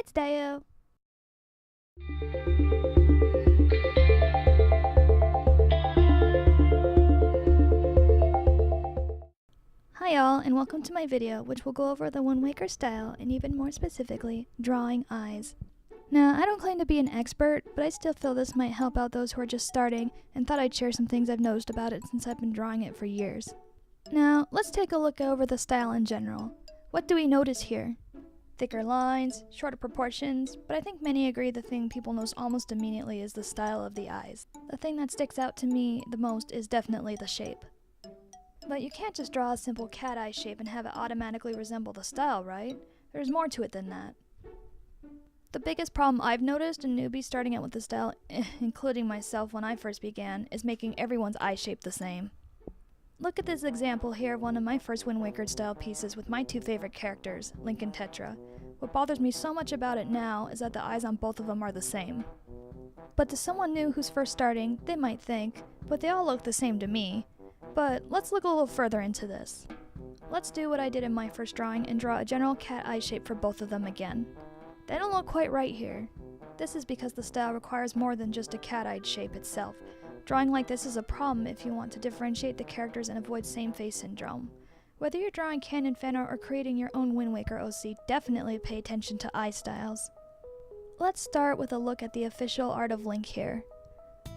it's DaYo. Hi y'all, and welcome to my video, which will go over the Wind Waker style, and even more specifically, drawing eyes. Now, I don't claim to be an expert, but I still feel this might help out those who are just starting, and thought I'd share some things I've noticed about it since I've been drawing it for years. Now, let's take a look over the style in general. What do we notice here? Thicker lines, shorter proportions, but I think many agree the thing people notice almost immediately is the style of the eyes. The thing that sticks out to me the most is definitely the shape. But you can't just draw a simple cat eye shape and have it automatically resemble the style, right? There's more to it than that. The biggest problem I've noticed in newbies starting out with the style, including myself when I first began, is making everyone's eye shape the same. Look at this example here of one of my first Wind Waker style pieces with my two favorite characters, Link and Tetra. What bothers me so much about it now is that the eyes on both of them are the same. But to someone new who's first starting, they might think, but they all look the same to me. But let's look a little further into this. Let's do what I did in my first drawing and draw a general cat eye shape for both of them again. They don't look quite right here. This is because the style requires more than just a cat-eyed shape itself. Drawing like this is a problem if you want to differentiate the characters and avoid same face syndrome. Whether you're drawing canon fan art or creating your own Wind Waker OC, definitely pay attention to eye styles. Let's start with a look at the official art of Link here.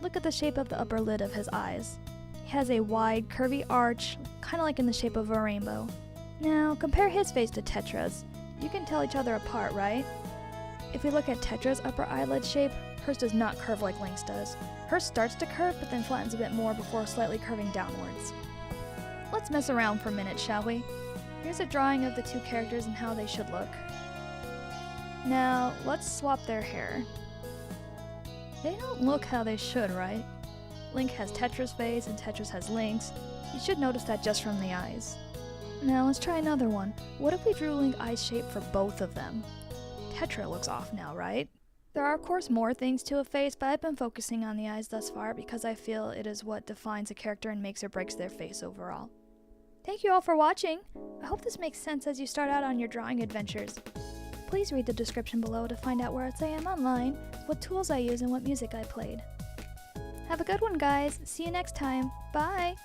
Look at the shape of the upper lid of his eyes. He has a wide, curvy arch, kind of like in the shape of a rainbow. Now, compare his face to Tetra's. You can tell each other apart, right? If we look at Tetra's upper eyelid shape, hers does not curve like Link's does. Hers starts to curve, but then flattens a bit more before slightly curving downwards. Let's mess around for a minute, shall we? Here's a drawing of the two characters and how they should look. Now, let's swap their hair. They don't look how they should, right? Link has Tetra's face and Tetra's has Link's. You should notice that just from the eyes. Now let's try another one. What if we drew Link eyes shape for both of them? Tetra looks off now, right? There are of course more things to a face, but I've been focusing on the eyes thus far because I feel it is what defines a character and makes or breaks their face overall. Thank you all for watching! I hope this makes sense as you start out on your drawing adventures. Please read the description below to find out where else I am online, what tools I use, and what music I played. Have a good one, guys! See you next time! Bye!